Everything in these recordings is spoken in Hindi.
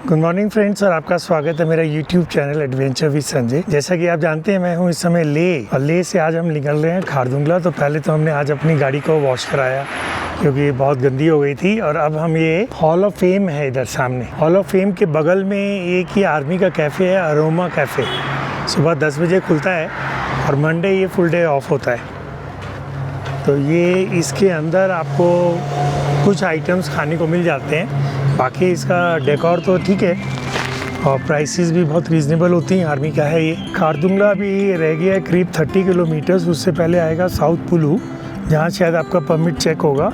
गुड मॉर्निंग फ्रेंड्स, और आपका स्वागत है मेरा YouTube channel adventure with Sanjay. जैसा कि आप जानते हैं मैं हूं इस समय लेह, और लेह से आज हम निकल रहे हैं खारदुंगला। तो पहले तो हमने आज अपनी गाड़ी को वॉश कराया क्योंकि बहुत गंदी हो गई थी। और अब हम ये हॉल ऑफ फेम है इधर सामने, हॉल ऑफ फेम के बगल में एक ही आर्मी का कैफ़े है, अरोमा कैफ़े। सुबह 10 बजे खुलता है और मंडे ये फुल डे ऑफ होता है। तो ये इसके अंदर आपको कुछ आइटम्स खाने को मिल जाते हैं, बाकी इसका डेकोर तो ठीक है और प्राइसेस भी बहुत रीज़नेबल होती हैं। आर्मी का है ये। खारदुंगला भी रह गया है करीब 30 किलोमीटर्स। उससे पहले आएगा साउथ पुलू, जहाँ शायद आपका परमिट चेक होगा।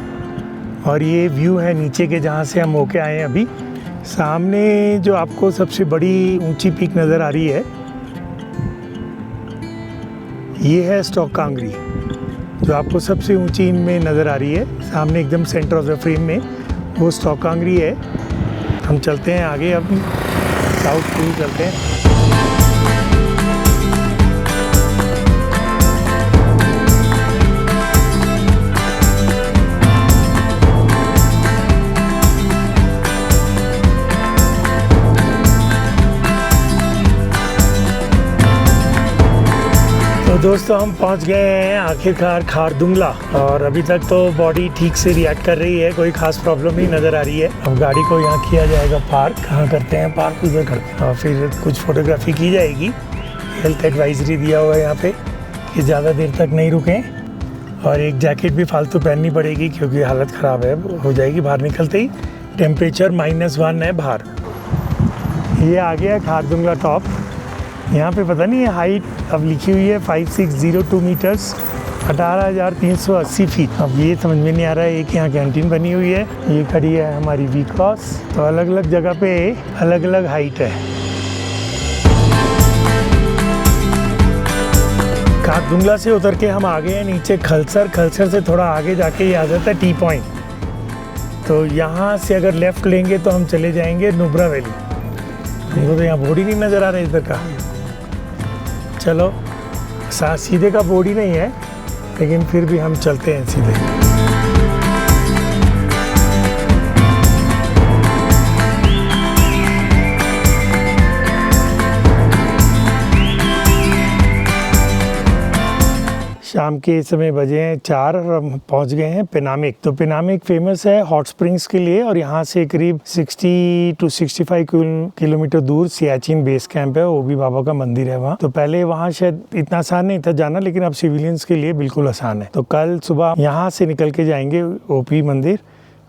और ये व्यू है नीचे के जहाँ से हम होके आए हैं अभी। सामने जो आपको सबसे बड़ी ऊंची पीक नज़र आ रही है ये है स्टॉक कांगरी, जो आपको सबसे ऊंची इनमें नज़र आ रही है। सामने एकदम सेंटर ऑफ द फ्रेम में वो स्टॉक कांगरी है। हम चलते हैं आगे, अब साउथ पुल चलते हैं। तो दोस्तों हम पहुंच गए हैं आखिरकार खारदुंगला, और अभी तक तो बॉडी ठीक से रिएक्ट कर रही है, कोई खास प्रॉब्लम नहीं नज़र आ रही है। अब गाड़ी को यहाँ किया जाएगा पार्क। कहाँ करते हैं पार्क? उधर करते हैं, और फिर कुछ फोटोग्राफी की जाएगी। हेल्थ एडवाइजरी दिया हुआ है यहाँ पे कि ज़्यादा देर तक नहीं रुकें, और एक जैकेट भी फालतू पहननी पड़ेगी क्योंकि हालत ख़राब है, हो जाएगी बाहर निकलते ही। टेम्परेचर -1 है बाहर। ये आ गया खारदुंगला टॉप। यहाँ पे पता नहीं है हाइट अब लिखी हुई है 5602 मीटर्स, 18,380 फीट। अब ये समझ में नहीं आ रहा है। एक यहाँ कैंटीन बनी हुई है, ये खड़ी है हमारी वी क्रॉस। तो अलग अलग जगह पे अलग अलग हाइट है। खारदुंगला से उतर के हम आ गए हैं नीचे खलसर। खलसर से थोड़ा आगे जाके ये आ जाता है टी पॉइंट। तो यहाँ से अगर लेफ्ट लेंगे तो हम चले जाएंगे नुब्रा वैली। हमको तो यहाँ बोर्ड ही नहीं नज़र आ रहा है इधर का। चलो सीधे का बोर्ड ही नहीं है, लेकिन फिर भी हम चलते हैं सीधे। शाम के इस समय बजे हैं 4 और हम पहुंच गए हैं पेनामिक। तो पेनामिक फेमस है हॉट स्प्रिंग्स के लिए, और यहाँ से करीब 60 to 65 किलोमीटर दूर सियाचिन बेस कैंप है। वो भी बाबा का मंदिर है वहाँ। तो पहले वहाँ शायद इतना आसान नहीं था जाना, लेकिन अब सिविलियंस के लिए बिल्कुल आसान है। तो कल सुबह यहाँ से निकल के जाएंगे ओपी मंदिर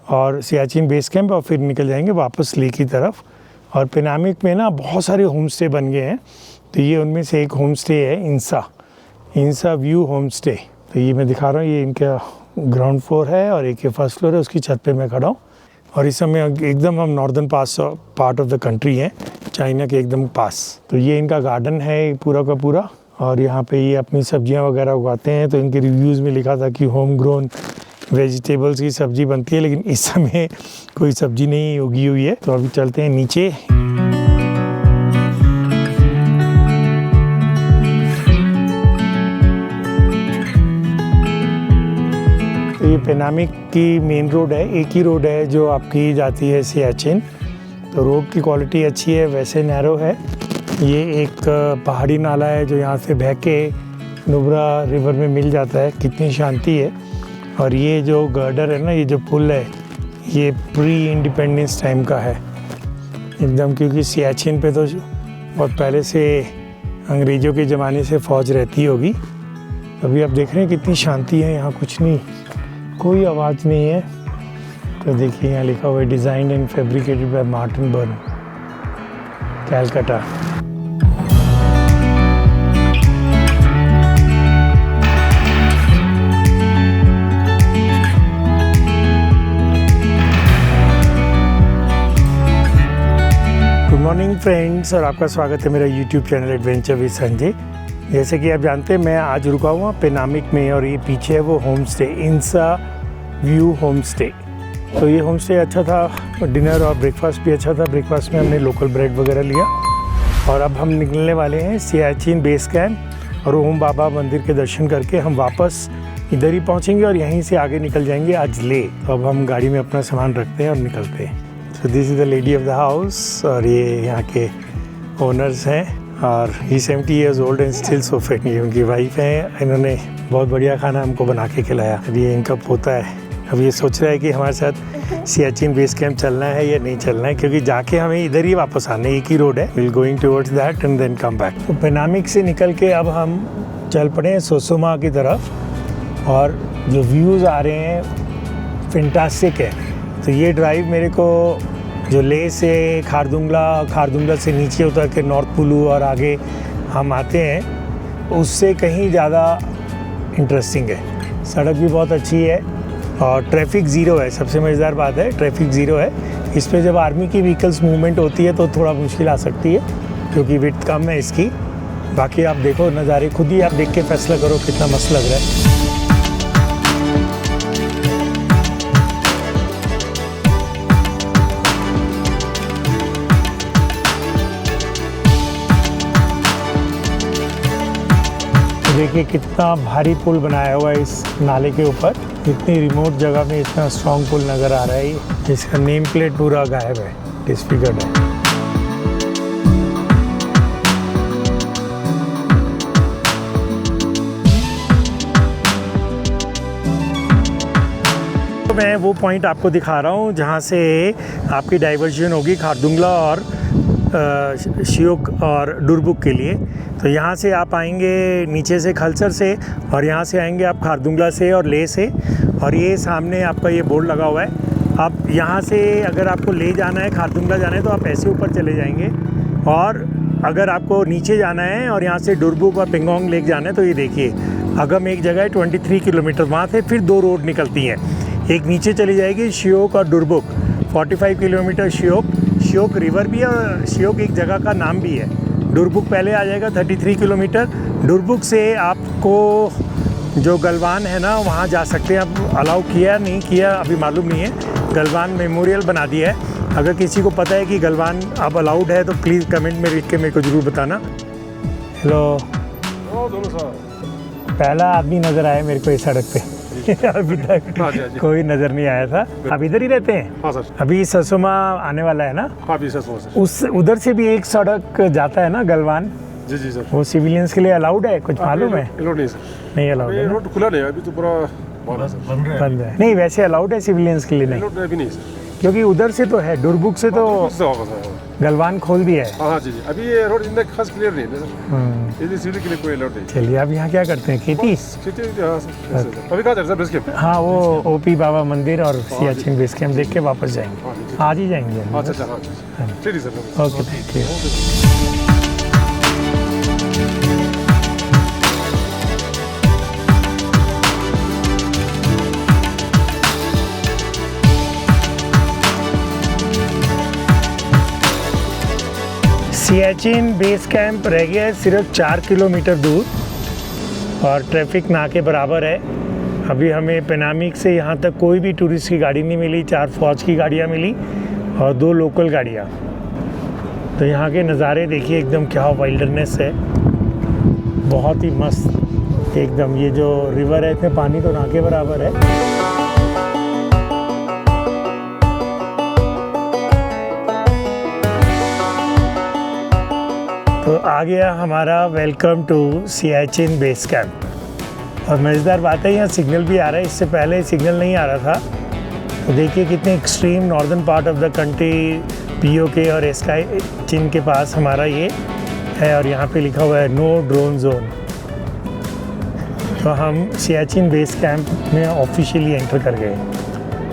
और सियाचिन बेस कैंप, और फिर निकल जाएंगे वापस लेह की तरफ। और पेनामिक में ना बहुत सारे होम स्टे बन गए हैं। तो ये उनमें से एक होम स्टे है इंसा व्यू होम स्टे। तो ये मैं दिखा रहा हूँ, ये इनका ग्राउंड फ्लोर है और एक फर्स्ट फ्लोर है, उसकी छत पे मैं खड़ा हूँ। और इस समय एकदम हम northern part of the country हैं, चाइना के एकदम पास। तो ये इनका गार्डन है पूरा का पूरा, और यहाँ पे ये अपनी सब्जियाँ वगैरह उगाते हैं। तो इनके रिव्यूज़ में लिखा था कि होम ग्रोन वेजिटेबल्स की सब्जी बनती है, लेकिन इस समय कोई सब्जी नहीं उगी हुई है। तो अभी चलते हैं नीचे। ये पेनामिक की मेन रोड है, एक ही रोड है जो आपकी जाती है सियाचिन। तो रोड की क्वालिटी अच्छी है, वैसे नैरो है। ये एक पहाड़ी नाला है जो यहाँ से बह के नुब्रा रिवर में मिल जाता है। कितनी शांति है। और ये जो गर्डर है ना, ये जो पुल है, ये प्री इंडिपेंडेंस टाइम का है एकदम, क्योंकि सियाचिन पे तो बहुत पहले से अंग्रेज़ों के ज़माने से फ़ौज रहती होगी। अभी आप देख रहे हैं कितनी शांति है यहाँ, कुछ नहीं, कोई आवाज़ नहीं है। तो देखिए यहाँ लिखा हुआ है designed and fabricated by Martin Burn, Calcutta. Good morning friends, और आपका स्वागत है मेरा YouTube channel adventure with Sanjay. जैसे कि आप जानते हैं मैं आज रुका हुआ पेनामिक में, और ये पीछे है वो होम स्टे, इंसा व्यू होम स्टे। तो ये होम स्टे अच्छा था, डिनर और ब्रेकफास्ट भी अच्छा था। ब्रेकफास्ट में हमने लोकल ब्रेड वगैरह लिया, और अब हम निकलने वाले हैं सियाचिन बेस कैंप और ओम बाबा मंदिर के दर्शन करके हम वापस इधर ही पहुंचेंगे और यहीं से आगे निकल जाएंगे आज लेह। तो अब हम गाड़ी में अपना सामान रखते हैं और निकलते हैं। So this is the lady of the house और ये यहाँ के ओनर्स हैं और ही 70 years old and still so fit। ये उनकी वाइफ है, इन्होंने बहुत बढ़िया खाना हमको बना के खिलाया। ये इनका पोता है, अब ये सोच रहा है कि हमारे साथ सियाचिन बेस कैंप चलना है या नहीं चलना है, क्योंकि जाके हमें इधर ही वापस आना है, एक ही रोड है। Will going towards that and then come back. तो पेनामिक से निकल के अब हम चल पड़े हैं सोसोमा की तरफ और जो व्यूज़ आ रहे हैं फैंटास्टिक है। तो ये ड्राइव मेरे को जो ले से खारदुंगला से नीचे उतर के नॉर्थ पुलू और आगे हम आते हैं उससे कहीं ज़्यादा इंटरेस्टिंग है। सड़क भी बहुत अच्छी है और ट्रैफिक ज़ीरो है, सबसे मज़ेदार बात है ट्रैफिक ज़ीरो है। इस पे जब आर्मी की व्हीकल्स मूवमेंट होती है तो थोड़ा मुश्किल आ सकती है क्योंकि विड्थ कम है इसकी। बाकी आप देखो नज़ारे, खुद ही आप देख के फैसला करो कितना मस्त लग रहा है। देखिए कितना भारी पुल बनाया हुआ है इस नाले के ऊपर, इतनी रिमोट जगह में इतना स्ट्रॉन्ग पुल नज़र आ रहा है। इसका नेम प्लेट पूरा गायब है, डिसफिगर्ड है। तो मैं वो पॉइंट आपको दिखा रहा हूँ जहाँ से आपकी डाइवर्जन होगी खारदुंगला और शियोक और डुरबुक के लिए। तो यहाँ से आप आएंगे नीचे से खलसर से और यहाँ से आएंगे आप खारदुंगला से और ले से। और ये सामने आपका ये बोर्ड लगा हुआ है। आप यहाँ से अगर आपको ले जाना है, खारदुंगला जाना है तो आप ऐसे ऊपर चले जाएंगे, और अगर आपको नीचे जाना है और यहाँ से डुरबुक और पेंगोंग लेक जाना है तो ये देखिए अगम एक जगह है 23 किलोमीटर, वहाँ से फिर 2 रोड निकलती हैं। एक नीचे चली जाएगी शियोक और डुरबुक, 45 किलोमीटर शियोक रिवर भी है और शियोक एक जगह का नाम भी है। डुरबुक पहले आ जाएगा 33 किलोमीटर। डुरबुक से आपको जो गलवान है ना वहाँ जा सकते हैं। अब अलाउ किया नहीं किया अभी मालूम नहीं है, गलवान मेमोरियल बना दिया है। अगर किसी को पता है कि गलवान अब अलाउड है तो प्लीज़ कमेंट में लिख के मेरे को ज़रूर बताना। हेलो, पहला आदमी नज़र आया मेरे को इस सड़क पे अभी तक कोई नजर नहीं आया था। आप इधर ही रहते हैं? हाँ सर। अभी ससोमा आने वाला है ना? हाँ अभी ससोमा से। उस उधर से भी एक सड़क जाता है ना गलवान? जी जी सर। वो सिविलियंस के लिए अलाउड है, कुछ मालूम है? नहीं सर, नहीं अलाउड है। रोड खुला नहीं है अभी तो, पूरा बंद है। नहीं वैसे अलाउड है सिविलियंस के लिए? नहीं सर, क्योंकि उधर से तो है, डुरबुक से तो गलवान खोल दिया है। हाँ जी जी, अभी ये रोड इतना खास क्लियर नहीं है सर, इसलिए सीढ़ी के लिए कोई अलाउड नहीं। चलिए अब यहाँ क्या करते हैं, खेती? अभी कहाँ जा रहे हैं? हाँ वो ओपी बाबा मंदिर और सियाचिन बेस कैंप देख के वापस जाएंगे, आज ही जाएंगे। अच्छा अच्छा, okay thank you. Siachen base camp रह गया है सिर्फ 4 किलोमीटर दूर और ट्रैफिक ना के बराबर है। अभी हमें पेनामिक से यहाँ तक कोई भी टूरिस्ट की गाड़ी नहीं मिली, 4 फौज की गाड़ियाँ मिली और 2 लोकल गाड़ियाँ। तो यहाँ के नज़ारे देखिए एकदम क्या वाइल्डनेस है, बहुत ही मस्त एकदम। ये जो रिवर है इसमें पानी तो ना के बराबर है। तो आ गया हमारा welcome to Siachen base camp. और मज़ेदार बात है यहाँ सिग्नल भी आ रहा है, इससे पहले सिग्नल नहीं आ रहा था। तो देखिए कितने extreme northern part of the country PoK और सियाचिन के पास हमारा ये है और यहाँ पे लिखा हुआ है नो ड्रोन जोन। तो हम सियाचिन बेस कैंप में ऑफिशियली एंटर कर गए।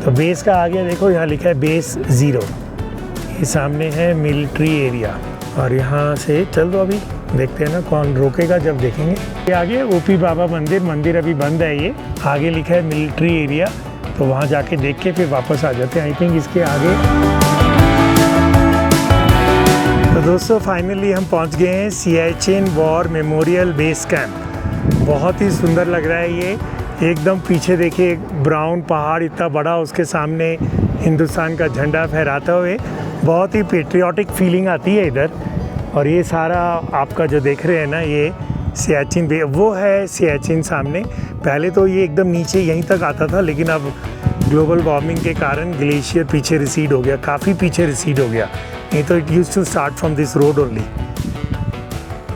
तो बेस का आगे देखो यहाँ लिखा है बेस 0, ये सामने है मिलिट्री एरिया। और यहाँ से चल दो, अभी देखते हैं ना कौन रोकेगा जब देखेंगे। ये आगे ओपी बाबा मंदिर अभी बंद है। ये आगे लिखा है मिलिट्री एरिया, तो वहाँ जाके देख के फिर वापस आ जाते हैं। आई थिंक इसके आगे। तो दोस्तों फाइनली हम पहुँच गए हैं Siachen war memorial base camp. बहुत ही सुंदर लग रहा है ये, एकदम पीछे देखिए ब्राउन पहाड़ इतना बड़ा, उसके सामने हिंदुस्तान का झंडा फहराते हुए बहुत ही पेट्रियाटिक फीलिंग आती है इधर। और ये सारा आपका जो देख रहे हैं ना ये सियाचिन वो है सियाचिन सामने। पहले तो ये एकदम नीचे यहीं तक आता था, लेकिन अब ग्लोबल वार्मिंग के कारण ग्लेशियर पीछे रिसीड हो गया, काफ़ी पीछे रिसीड हो गया, नहीं तो it used to start from this road only.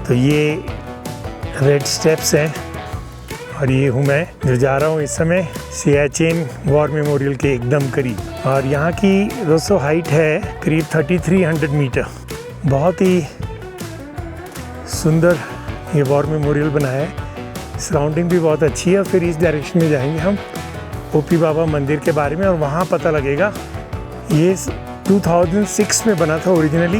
तो ये रेड स्टेप्स हैं और ये हूँ मैं जो जा रहा हूँ इस समय सियाचिन वॉर मेमोरियल के एकदम करीब। और यहाँ की दोस्तों हाइट है करीब 3300 मीटर। बहुत ही सुंदर ये वॉर मेमोरियल बना है, सराउंडिंग भी बहुत अच्छी है। और फिर इस डायरेक्शन में जाएंगे हम ओपी बाबा मंदिर के बारे में और वहाँ पता लगेगा। ये 2006 में बना था ओरिजिनली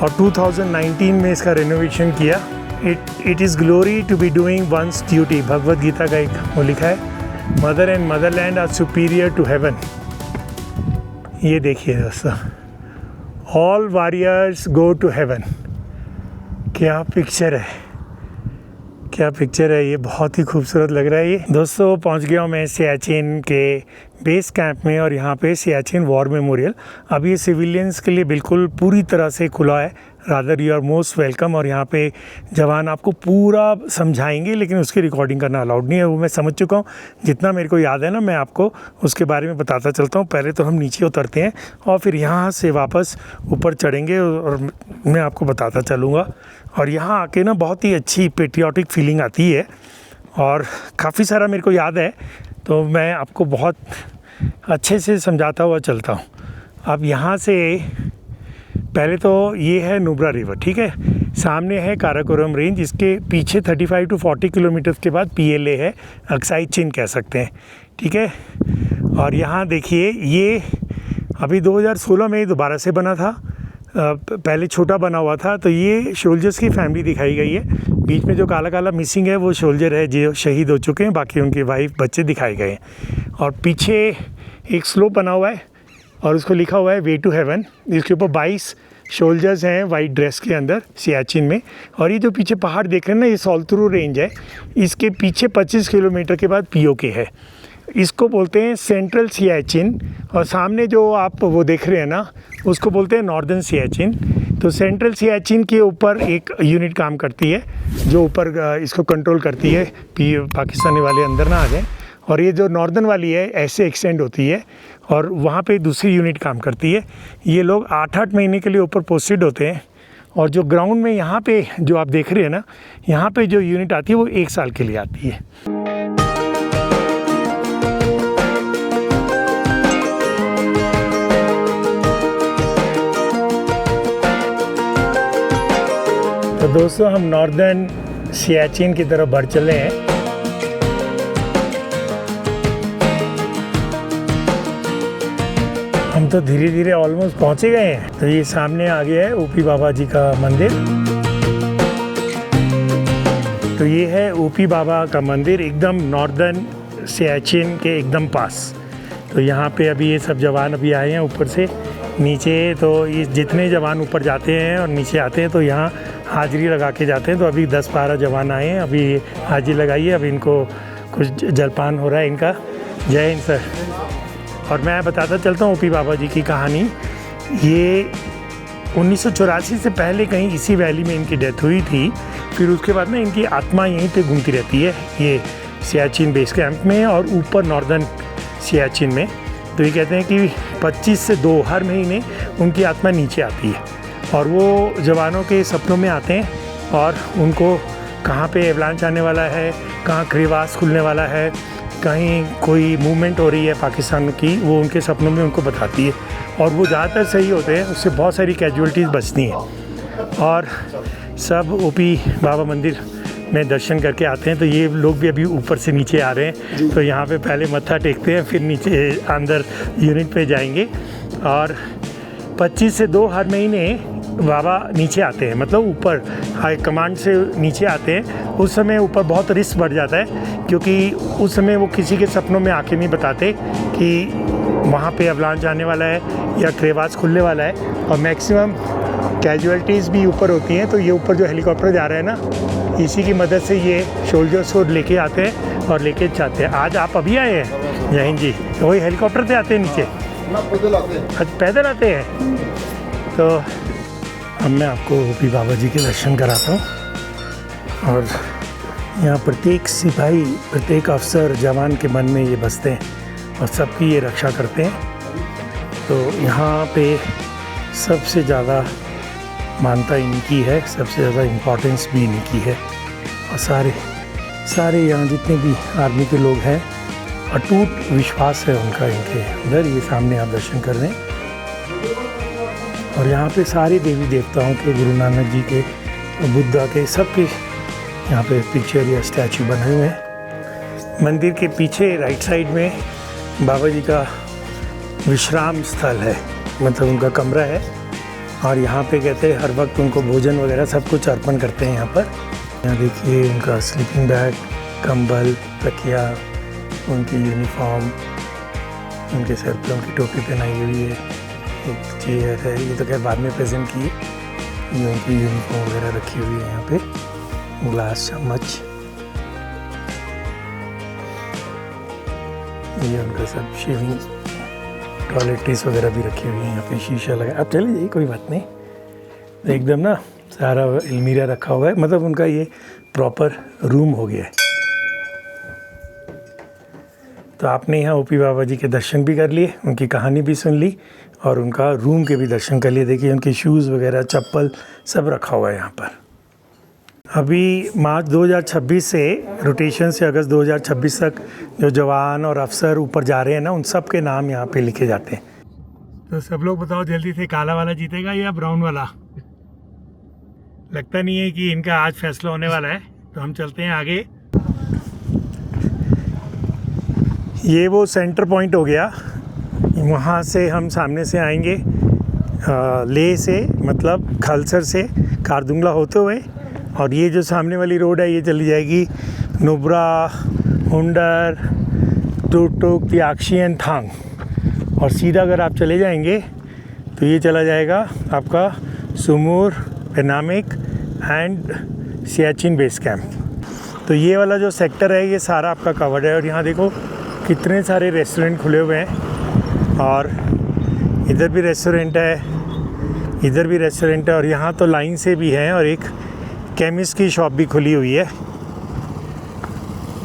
और 2019 में इसका रेनोवेशन किया। It is glory to be doing once duty, Bhagavad Gita का एक वो लिखा है, mother and motherland are superior to heaven. ये देखिए दोस्तों, all warriors go to heaven. क्या पिक्चर है, क्या पिक्चर है, ये बहुत ही खूबसूरत लग रहा है। ये दोस्तों पहुंच गया हूँ मैं सियाचिन के बेस कैंप में और यहाँ पे सियाचिन वॉर मेमोरियल अभी ये सिविलियंस के लिए बिल्कुल पूरी तरह से खुला है। Rather you are most welcome. और यहाँ पे जवान आपको पूरा समझाएंगे, लेकिन उसकी रिकॉर्डिंग करना अलाउड नहीं है, वो मैं समझ चुका हूँ। जितना मेरे को याद है ना, मैं आपको उसके बारे में बताता चलता हूँ। पहले तो हम नीचे उतरते हैं और फिर यहाँ से वापस ऊपर चढ़ेंगे और मैं आपको बताता चलूँगा। और यहाँ आके ना बहुत ही अच्छी पेट्रियाटिक फीलिंग आती है और काफ़ी सारा मेरे को याद है, तो मैं आपको बहुत अच्छे से समझाता हुआ चलता हूँ। अब यहाँ से पहले तो ये है नुब्रा रिवर, ठीक है, सामने है काराकोरम रेंज, इसके पीछे 35 to 40 किलोमीटर के बाद PLA है, अक्साई चिन कह सकते हैं, ठीक है। और यहाँ देखिए ये अभी 2016 में दोबारा से बना था, पहले छोटा बना हुआ था। तो ये सोल्जर्स की फैमिली दिखाई गई है, बीच में जो काला काला मिसिंग है वो सोल्जर है जो शहीद हो चुके हैं, बाकी उनकी वाइफ बच्चे दिखाए गए हैं। और पीछे एक स्लोप बना हुआ है और उसको लिखा हुआ है वे टू हेवन। इसके ऊपर 22 सोल्जर्स हैं वाइट ड्रेस के अंदर सियाचिन में। और ये जो पीछे पहाड़ देख रहे हैं ना, ये सोल्तुरु रेंज है, इसके पीछे 25 किलोमीटर के बाद POK है, इसको बोलते हैं सेंट्रल सियाचिन। और सामने जो आप वो देख रहे हैं ना, उसको बोलते हैं नॉर्दर्न सियाचिन। तो सेंट्रल सियाचिन के ऊपर एक यूनिट काम करती है जो ऊपर इसको कंट्रोल करती है, पाकिस्तानी वाले अंदर ना आ जाए। और ये जो नॉर्दर्न वाली है ऐसे एक्सटेंड होती है और वहाँ पे दूसरी यूनिट काम करती है। ये लोग 8-8 महीने के लिए ऊपर पोस्टेड होते हैं। और जो ग्राउंड में यहाँ पे जो आप देख रहे हैं ना, यहाँ पे जो यूनिट आती है वो 1 साल के लिए आती है। तो दोस्तों हम नॉर्दर्न सियाचिन की तरफ बढ़ चले हैं। हम तो धीरे धीरे ऑलमोस्ट पहुंचे गए हैं। तो ये सामने आ गया है ओपी बाबा जी का मंदिर। तो ये है ओपी बाबा का मंदिर एकदम नॉर्दर्न सियाचिन के एकदम पास। तो यहाँ पे अभी ये सब जवान अभी आए हैं ऊपर से नीचे। तो ये जितने जवान ऊपर जाते हैं और नीचे आते हैं तो यहाँ हाजिरी लगा के जाते हैं। तो अभी 10-12 जवान आए हैं, अभी हाजिरी लगाई है, अभी इनको कुछ जलपान हो रहा है इनका। जय हिंद सर। और मैं बताता चलता हूँ ओपी बाबा जी की कहानी। ये 1984 से पहले कहीं इसी वैली में इनकी डेथ हुई थी। फिर उसके बाद ना इनकी आत्मा यहीं पे घूमती रहती है, ये सियाचिन बेस कैंप में और ऊपर नॉर्दर्न सियाचिन में। तो ये कहते हैं कि 25 से 2 हर महीने उनकी आत्मा नीचे आती है और वो जवानों के सपनों में आते हैं और उनको कहाँ पे एवलांच आने वाला है, कहाँ क्रेवास खुलने वाला है, कहीं कोई मूवमेंट हो रही है पाकिस्तान की, वो उनके सपनों में उनको बताती है। और वो ज़्यादातर सही होते हैं, उससे बहुत सारी कैजुअलिटीज़ बचती हैं। और सब ओपी बाबा मंदिर में दर्शन करके आते हैं। तो ये लोग भी अभी ऊपर से नीचे आ रहे हैं। तो यहाँ पे पहले मत्था टेकते हैं, फिर नीचे अंदर यूनिट पे जाएंगे। और 25 से 2 हर महीने बाबा नीचे आते हैं, मतलब ऊपर हाई कमांड से नीचे आते हैं। उस समय ऊपर बहुत रिस्क बढ़ जाता है, क्योंकि उस समय वो किसी के सपनों में आके नहीं बताते कि वहाँ पे अवलांच आने वाला है या क्रेवास खुलने वाला है। और मैक्सिमम कैजुअलिटीज़ भी ऊपर होती हैं। तो ये ऊपर जो हेलीकॉप्टर जा रहा है ना, इसी की मदद से ये सोल्जर्स को लेके आते हैं और लेके जाते हैं। आज आप अभी आए हैं जय जी, तो वही हेलीकॉप्टर से आते हैं नीचे, पैदल आते हैं। आज पैदल आते हैं। तो अब मैं आपको ओपी बाबा जी के दर्शन कराता हूँ। और यहाँ प्रत्येक सिपाही, प्रत्येक अफसर, जवान के मन में ये बसते हैं और सबकी ये रक्षा करते हैं। तो यहाँ पे सबसे ज़्यादा मानता इनकी है, सबसे ज़्यादा इम्पोर्टेंस भी इनकी है। और सारे यहाँ जितने भी आर्मी के लोग हैं, अटूट विश्वास है उनका इनके अंदर। ये सामने आप दर्शन कर रहे हैं। और यहाँ पे सारे देवी देवताओं के, गुरु नानक जी के, बुद्धा के, सबके यहाँ पे पिक्चर या स्टैचू बने हुए हैं। मंदिर के पीछे राइट साइड में बाबा जी का विश्राम स्थल है, मतलब उनका कमरा है। और यहाँ पे कहते हैं हर वक्त उनको भोजन वगैरह सब कुछ अर्पण करते हैं यहाँ पर। यहाँ देखिए उनका स्लीपिंग बैग, कंबल, तकिया, उनकी यूनिफॉर्म, उनके सर पर उनकी टोपी पहनाई हुई है। एक चेयर है, ये तो खैर बाद में प्रेजेंट की, ये उनकी यूनिफॉर्म वगैरह रखी हुई है यहाँ पे। ग्लास, चम्मच, ये उनका सब शेविंग, टॉयलेटरीज वगैरह भी रखी हुई है यहाँ पे। शीशा लगा, अब चले जाइए, कोई बात नहीं। एकदम ना सारा अलमीरा रखा हुआ है, मतलब उनका ये प्रॉपर रूम हो गया है। तो आपने यहाँ ओपी बाबा जी के दर्शन भी कर लिए, उनकी कहानी भी सुन ली और उनका रूम के भी दर्शन कर लिए। देखिए उनके शूज़ वगैरह, चप्पल सब रखा हुआ है यहाँ पर। अभी मार्च 2026 से रोटेशन से अगस्त 2026 तक जो जवान और अफसर ऊपर जा रहे हैं ना, उन सब के नाम यहाँ पे लिखे जाते हैं। तो सब लोग बताओ जल्दी से, काला वाला जीतेगा या ब्राउन वाला? लगता नहीं है कि इनका आज फैसला होने वाला है। तो हम चलते हैं आगे। ये वो सेंटर पॉइंट हो गया, वहाँ से हम सामने से आएंगे लेह से, मतलब खलसर से खारदुंगला होते हुए। और ये जो सामने वाली रोड है ये चली जाएगी नुब्रा, हुंडर, टुकटुक, त्याक्शी एंड थांग। और सीधा अगर आप चले जाएंगे तो ये चला जाएगा आपका सुमूर, पेनामिक एंड सियाचिन बेस कैंप। तो ये वाला जो सेक्टर है ये सारा आपका कवर्ड है। और यहाँ देखो कितने सारे रेस्टोरेंट खुले हुए हैं, और इधर भी रेस्टोरेंट है, इधर भी रेस्टोरेंट है, और यहाँ तो लाइन से भी हैं। और एक केमिस्ट की शॉप भी खुली हुई है।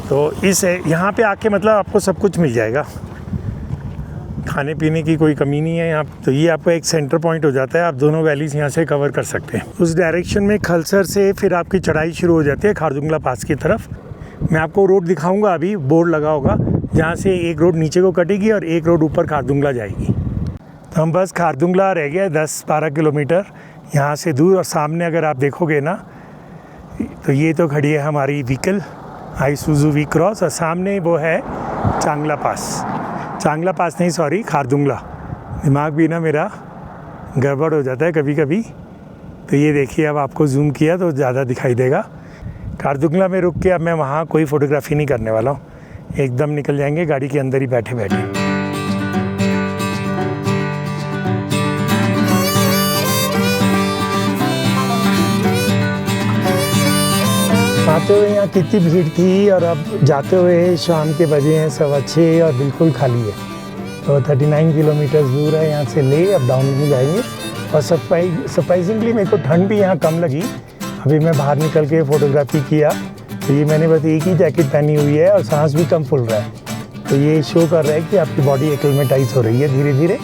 तो यहाँ पे आके मतलब आपको सब कुछ मिल जाएगा, खाने पीने की कोई कमी नहीं है यहाँ। तो ये आपका एक सेंटर पॉइंट हो जाता है, आप दोनों वैलीज़ यहाँ से कवर कर सकते हैं। उस डायरेक्शन में खलसर से फिर आपकी चढ़ाई शुरू हो जाती है खारदुंगला पास की तरफ। मैं आपको रोड दिखाऊंगा, अभी बोर्ड लगा होगा, जहाँ से एक रोड नीचे को कटेगी और एक रोड ऊपर खारदुंगला जाएगी। तो हम बस खारदुंगला रह गया 10-12 किलोमीटर यहाँ से दूर। और सामने अगर आप देखोगे ना, तो ये तो खड़ी है हमारी व्हीकल आईसुजू वी क्रॉस, और सामने वो है चांगला पास नहीं सॉरी, खारदुंगला। दिमाग भी ना मेरा गड़बड़ हो जाता है कभी कभी। तो ये देखिए, अब आपको जूम किया तो ज़्यादा दिखाई देगा। खारदुंगला में रुक के अब मैं वहाँ कोई फ़ोटोग्राफी नहीं करने वाला हूँ, एकदम निकल जाएंगे गाड़ी के अंदर ही बैठे बैठे। आते हुए यहाँ कितनी भीड़ थी, और अब जाते हुए शाम के बजे हैं 6:15 और बिल्कुल खाली है। तो 39 किलोमीटर दूर है यहाँ से ले, अब डाउन में जाएंगे। और सरप्राइजिंगली मेरे को ठंड भी यहाँ कम लगी। अभी मैं बाहर निकल के फ़ोटोग्राफी किया तो ये मैंने बस एक ही जैकेट पहनी हुई है और सांस भी कम फूल रहा है। तो ये शो कर रहा है कि आपकी बॉडी एक्लिमेटाइज हो रही है धीरे धीरे।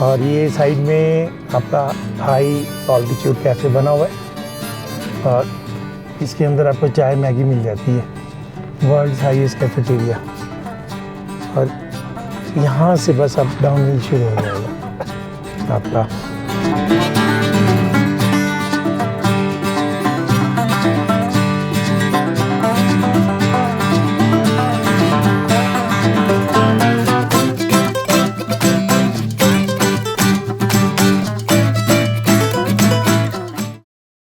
और ये साइड में आपका हाई ऑल्टीट्यूड कैफ़े बना हुआ है, और इसके अंदर आपको चाय मैगी मिल जाती है, वर्ल्ड हाईएस्ट कैफेटेरिया। और यहाँ से बस अप डाउन हिल शुरू हो जाएगा आपका।